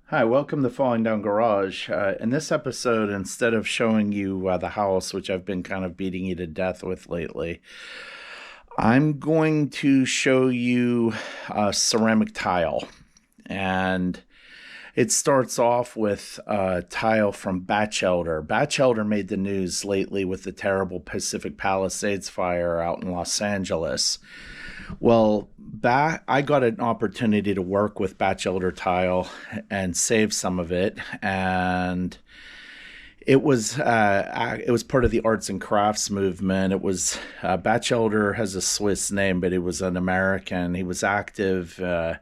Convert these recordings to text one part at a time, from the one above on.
Hi, welcome to Falling Down Garage. In this episode, instead of showing you the house, which I've been kind of beating you to death with lately, I'm going to show you ceramic tile. And it starts off with tile from Batchelder. Batchelder made the news lately with the terrible Pacific Palisades fire out in Los Angeles. Well, I got an opportunity to work with Batchelder Tile and save some of it, and it was part of the arts and crafts movement. It was Batchelder has a Swiss name, but he was an American. He was active. Uh,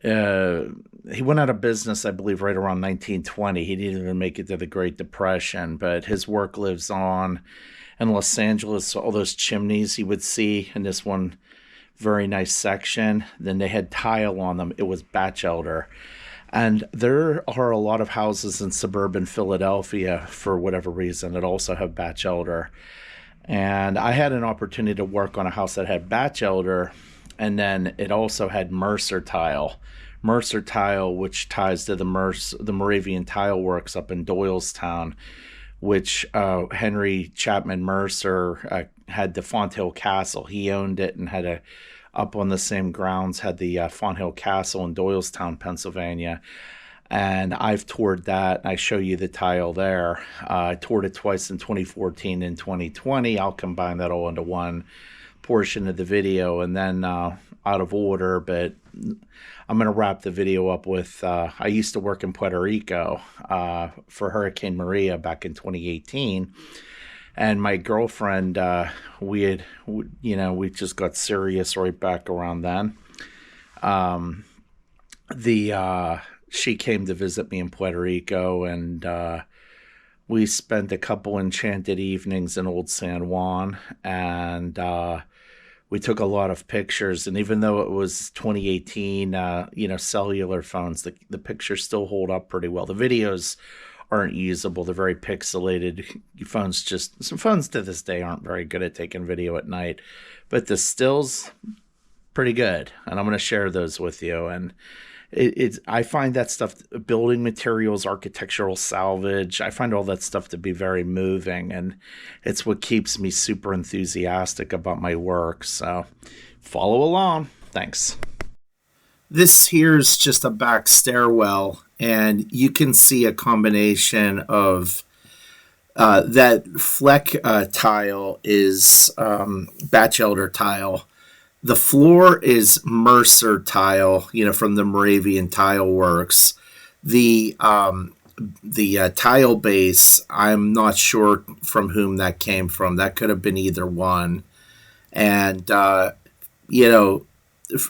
he went out of business, I believe, right around 1920. He didn't even make it to the Great Depression, but his work lives on in Los Angeles. All those chimneys you would see in this one very nice section. Then they had tile on them. It was Batchelder. And there are a lot of houses in suburban Philadelphia, for whatever reason, that also have Batchelder. And I had an opportunity to work on a house that had Batchelder, and then it also had Mercer tile. Mercer tile, which ties to the Moravian Tile Works up in Doylestown, which Henry Chapman Mercer had the Fonthill Castle. He owned it and had up on the same grounds, had the Fonthill Castle in Doylestown, Pennsylvania. And I've toured that. I show you the tile there. I toured it twice in 2014 and 2020. I'll combine that all into one portion of the video, and then out of order, but I'm going to wrap the video up with I used to work in Puerto Rico for Hurricane Maria back in 2018, and my girlfriend, we just got serious right back around then. She came to visit me in Puerto Rico, and we spent a couple enchanted evenings in Old San Juan, and we took a lot of pictures. And even though it was 2018, cellular phones, the pictures still hold up pretty well. The videos aren't usable. They're very pixelated. Some phones to this day aren't very good at taking video at night, but the stills, pretty good. And I'm going to share those with you. And I find that stuff, building materials, architectural salvage, I find all that stuff to be very moving, and it's what keeps me super enthusiastic about my work. So follow along. Thanks. This here's just a back stairwell, and you can see a combination of that Fleck tile is Batchelder tile. The floor is Mercer tile, from the Moravian Tile Works. The tile base, I'm not sure from whom that came from. That could have been either one. And,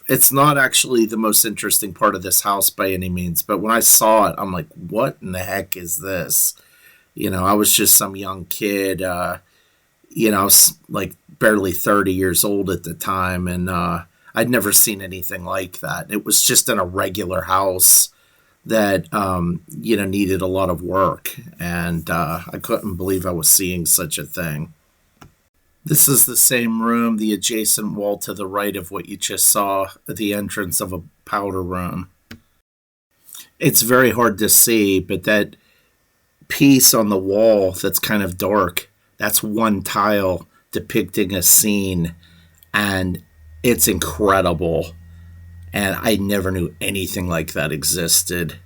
it's not actually the most interesting part of this house by any means. But when I saw it, I'm like, what in the heck is this? I was just some young kid, I was like barely 30 years old at the time, and I'd never seen anything like that. It was just in a regular house that, needed a lot of work, and I couldn't believe I was seeing such a thing. This is the same room, the adjacent wall to the right of what you just saw, at the entrance of a powder room. It's very hard to see, but that piece on the wall that's kind of dark, that's one tile depicting a scene, and it's incredible. And I never knew anything like that existed.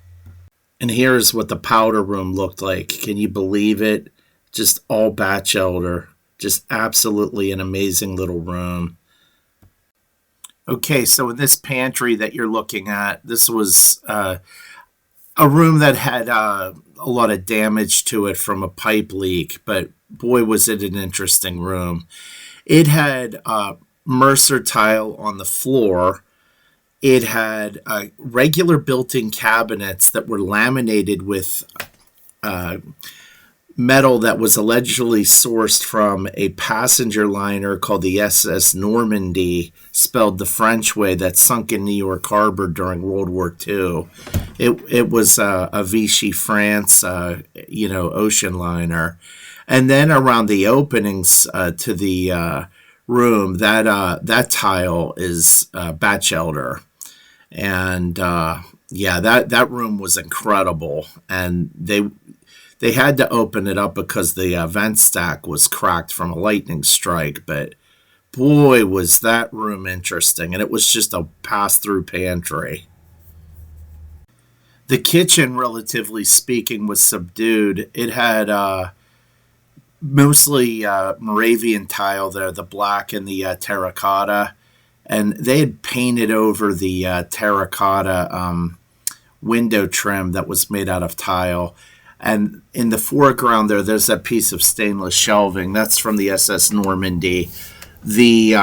And here's what the powder room looked like. Can you believe it? Just all Batchelder. Just absolutely an amazing little room. Okay, so in this pantry that you're looking at, this was a room that had a lot of damage to it from a pipe leak, but boy, was it an interesting room. It had Mercer tile on the floor. It had regular built-in cabinets that were laminated with metal that was allegedly sourced from a passenger liner called the SS Normandy, spelled the French way, that sunk in New York Harbor during World War II. It was a Vichy France, ocean liner. And then around the openings to the room, that tile is Batchelder. And Yeah, that room was incredible, and they had to open it up because the vent stack was cracked from a lightning strike. But boy, was that room interesting, and it was just a pass-through pantry. The kitchen, relatively speaking, was subdued. It had mostly Moravian tile there, the black and the terracotta, and they had painted over the terracotta window trim that was made out of tile. And in the foreground there's that piece of stainless shelving. That's from the SS Normandy. The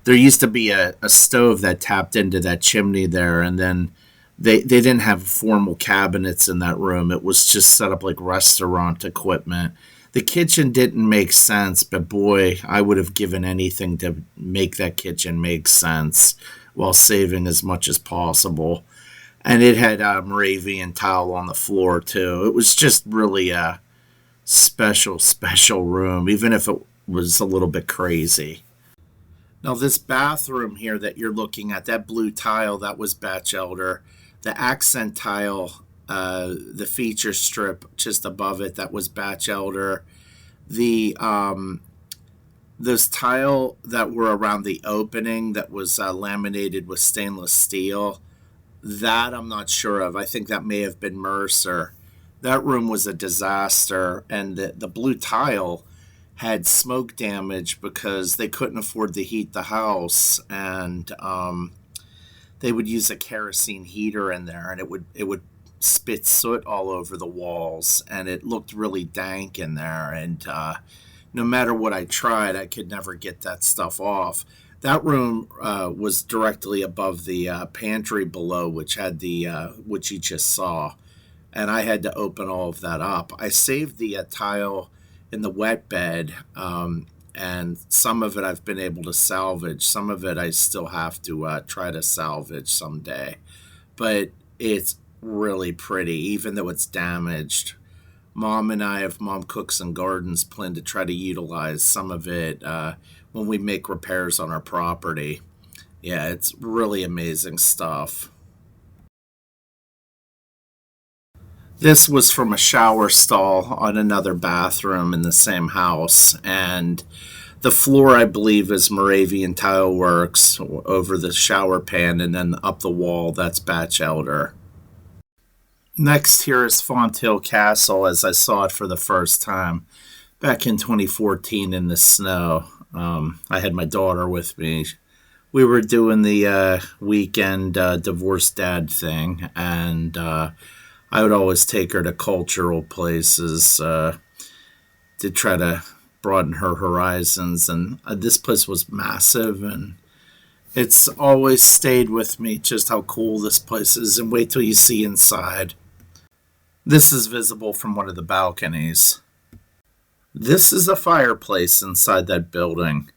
There used to be a stove that tapped into that chimney there, and then they didn't have formal cabinets in that room. It was just set up like restaurant equipment. The kitchen didn't make sense, but boy, I would have given anything to make that kitchen make sense while saving as much as possible. And it had Moravian tile on the floor too. It was just really a special room, even if it was a little bit crazy. Now, this bathroom here that you're looking at, that blue tile, that was Batchelder. The accent tile, the feature strip just above it, that was Batchelder. The those tile that were around the opening that was laminated with stainless steel, that I'm not sure of. I think that may have been Mercer. That room was a disaster, and the blue tile had smoke damage because they couldn't afford to heat the house, and they would use a kerosene heater in there, and it would spit soot all over the walls, and it looked really dank in there. And no matter what I tried, I could never get that stuff off. That room was directly above the pantry below, which had the which you just saw, and I had to open all of that up. I saved the tile in the wet bed, and some of it I've been able to salvage. Some of it I still have to try to salvage someday, but it's really pretty, even though it's damaged. Mom and I of Mom Cooks and Gardens plan to try to utilize some of it when we make repairs on our property. Yeah, it's really amazing stuff. This was from a shower stall on another bathroom in the same house, and the floor, I believe, is Moravian Tile Works over the shower pan, and then up the wall, that's Batchelder. Next here is Fonthill Castle, as I saw it for the first time back in 2014 in the snow. I had my daughter with me. We were doing the weekend divorced dad thing, and I would always take her to cultural places to try to broaden her horizons. And this place was massive, and it's always stayed with me just how cool this place is. And wait till you see inside. This is visible from one of the balconies. This is a fireplace inside that building.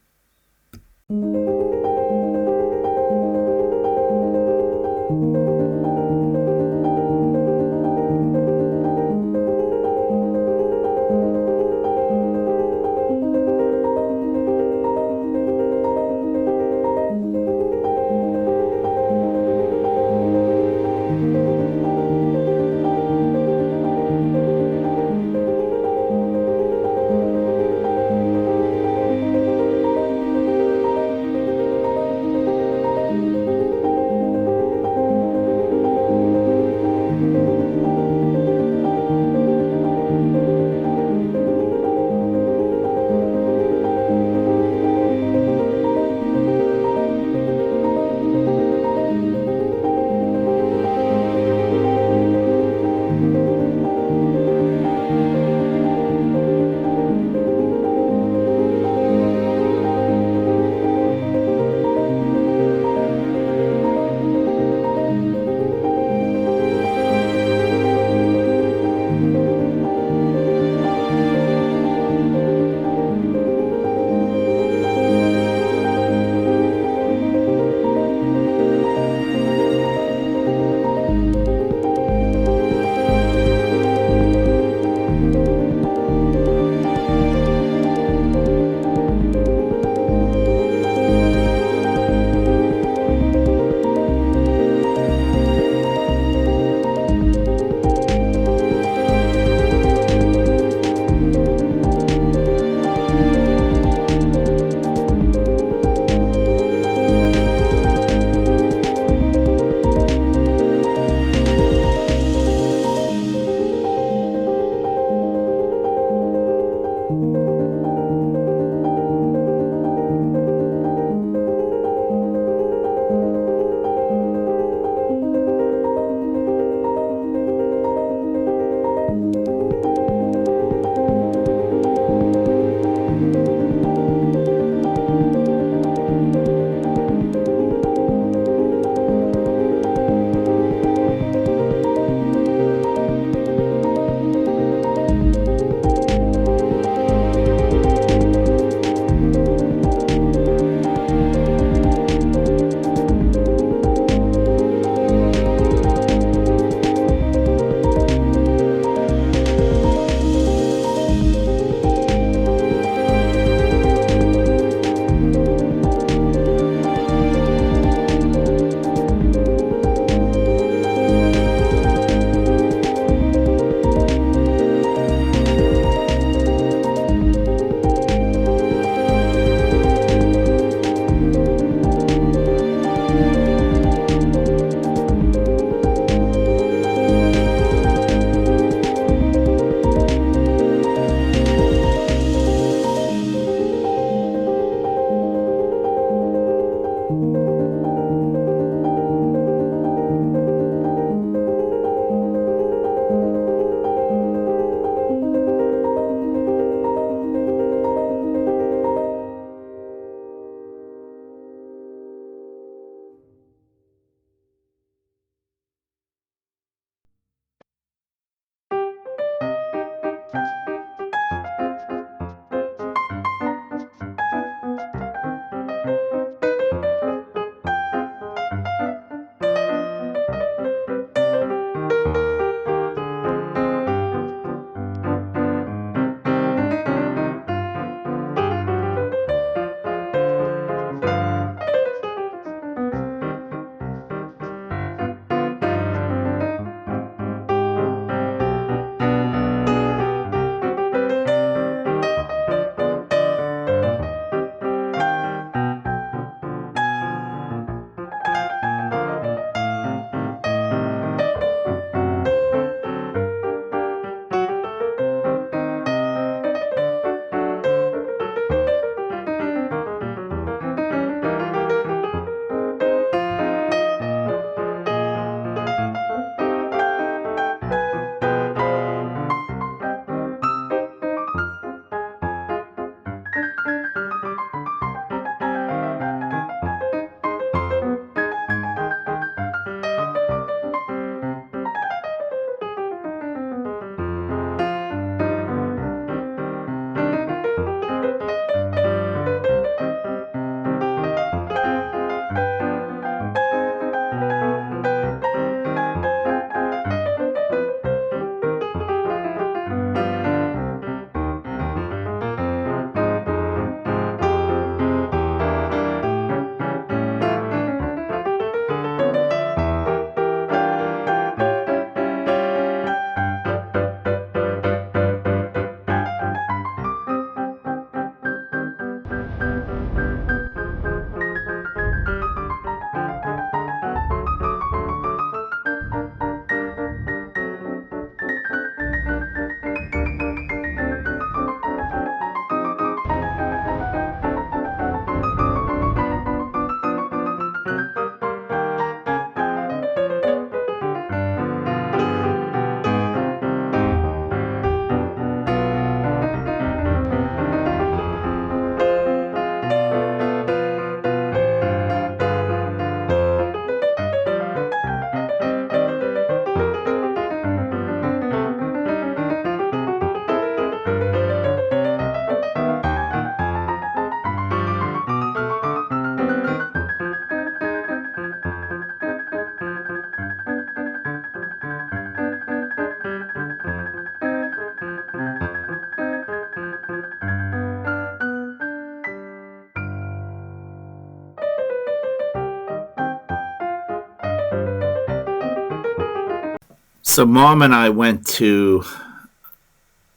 So Mom and I went to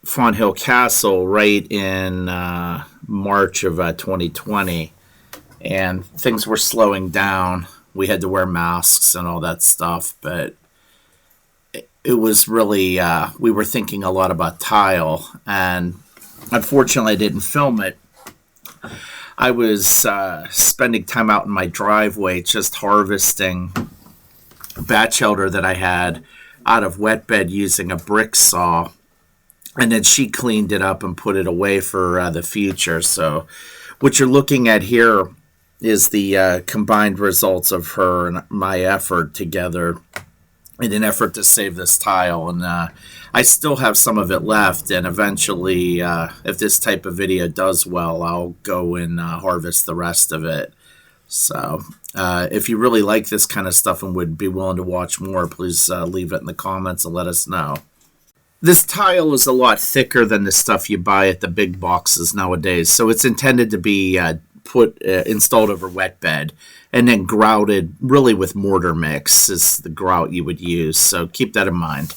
Fonthill Castle right in March of 2020, and things were slowing down. We had to wear masks and all that stuff, but it was really, we were thinking a lot about tile, and unfortunately I didn't film it. I was spending time out in my driveway just harvesting Batchelder that I had out of wet bed using a brick saw, and then she cleaned it up and put it away for the future. So what you're looking at here is the combined results of her and my effort together in an effort to save this tile. And I still have some of it left, and eventually if this type of video does well, I'll go and harvest the rest of it. So if you really like this kind of stuff and would be willing to watch more, please leave it in the comments and let us know. This tile is a lot thicker than the stuff you buy at the big boxes nowadays, so it's intended to be installed over wet bed and then grouted really with mortar mix is the grout you would use, so keep that in mind.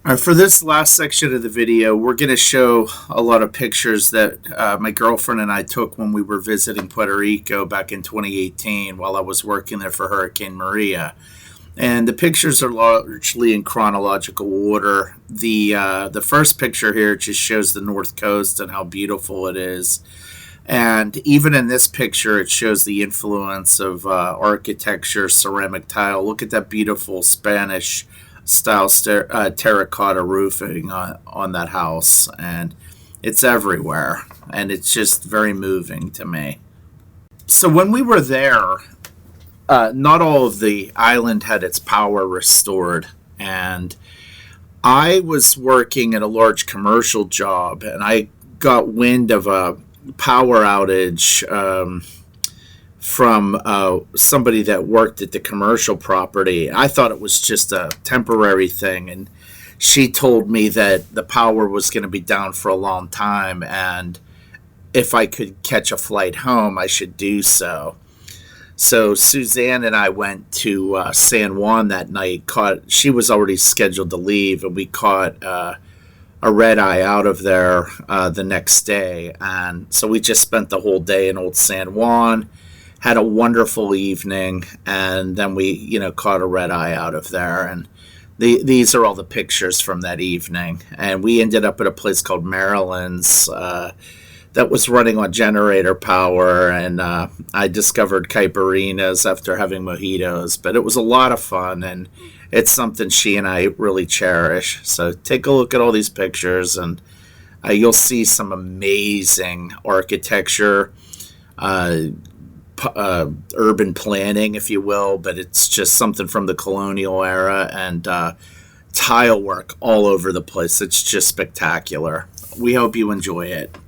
All right, for this last section of the video, we're going to show a lot of pictures that my girlfriend and I took when we were visiting Puerto Rico back in 2018 while I was working there for Hurricane Maria. And the pictures are largely in chronological order. The first picture here just shows the North Coast and how beautiful it is. And even in this picture, it shows the influence of architecture, ceramic tile. Look at that beautiful Spanish style terracotta roofing on that house, and it's everywhere, and it's just very moving to me. So when we were there, not all of the island had its power restored, and I was working at a large commercial job, and I got wind of a power outage from somebody that worked at the commercial property. I thought it was just a temporary thing, and she told me that the power was going to be down for a long time, and if I could catch a flight home, I should do so. So Suzanne and I went to San Juan that night. She was already scheduled to leave, and we caught a red eye out of there the next day, and so we just spent the whole day in Old San Juan. Had a wonderful evening, and then we, caught a red eye out of there. And these are all the pictures from that evening. And we ended up at a place called Maryland's that was running on generator power, and I discovered caipirinhas after having mojitos. But it was a lot of fun, and it's something she and I really cherish. So take a look at all these pictures, and you'll see some amazing architecture, urban planning, if you will, but it's just something from the colonial era, and tile work all over the place. It's just spectacular. We hope you enjoy it.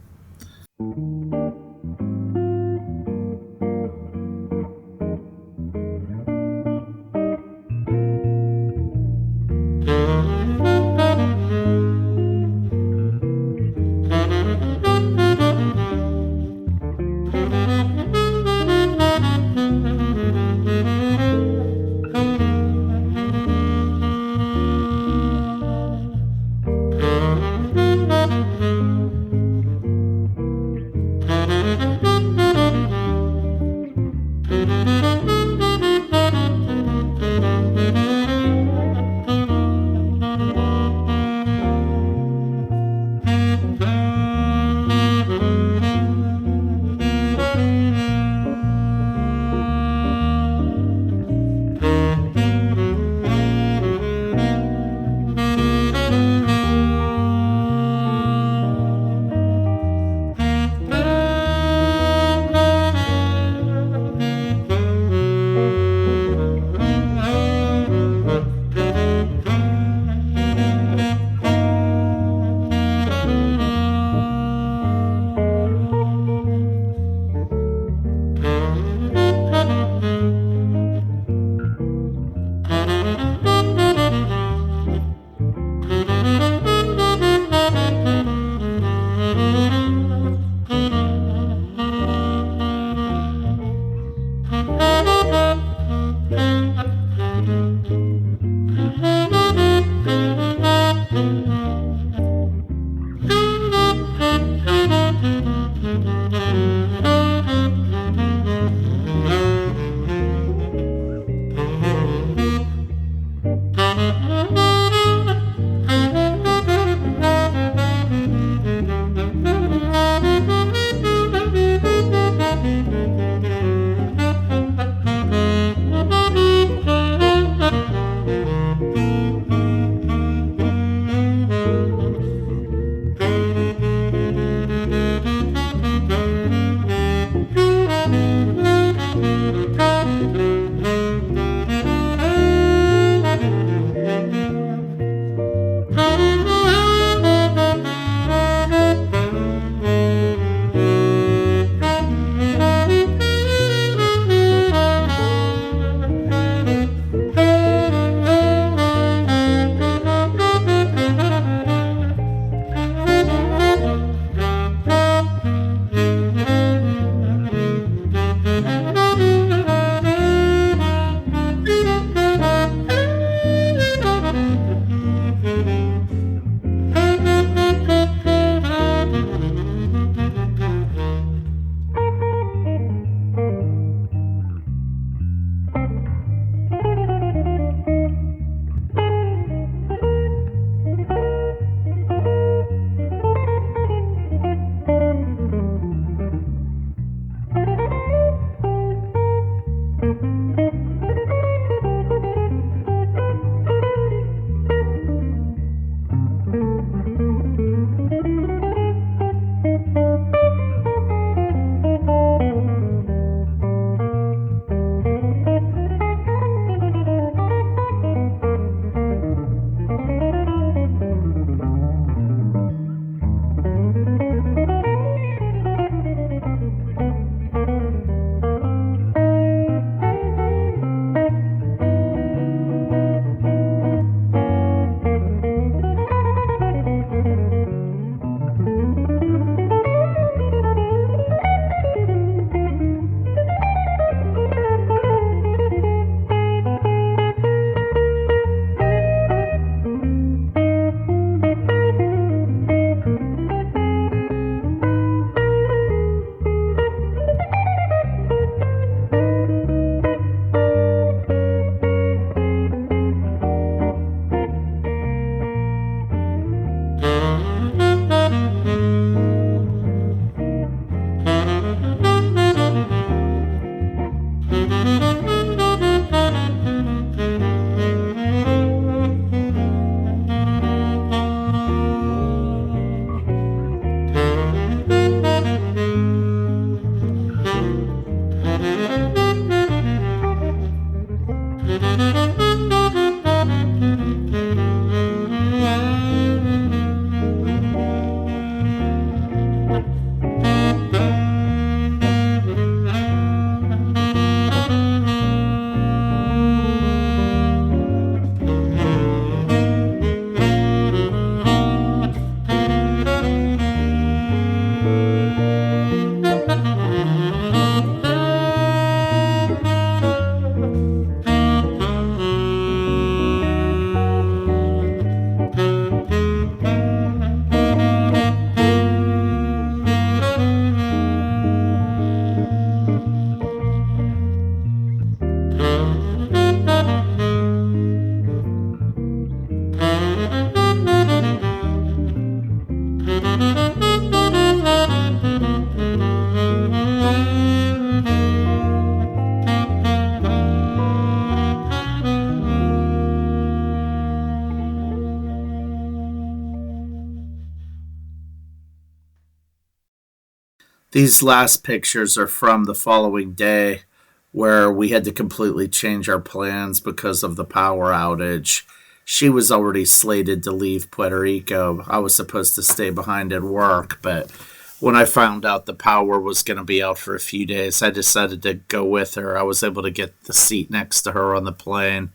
These last pictures are from the following day where we had to completely change our plans because of the power outage. She was already slated to leave Puerto Rico. I was supposed to stay behind at work, but when I found out the power was going to be out for a few days, I decided to go with her. I was able to get the seat next to her on the plane.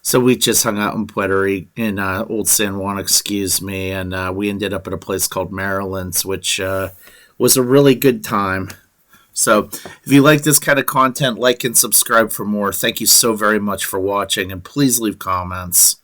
So we just hung out in Puerto Rico, in Old San Juan, excuse me, and we ended up at a place called Maryland's, which was a really good time. So if you like this kind of content, like and subscribe for more. Thank you so very much for watching, and please leave comments.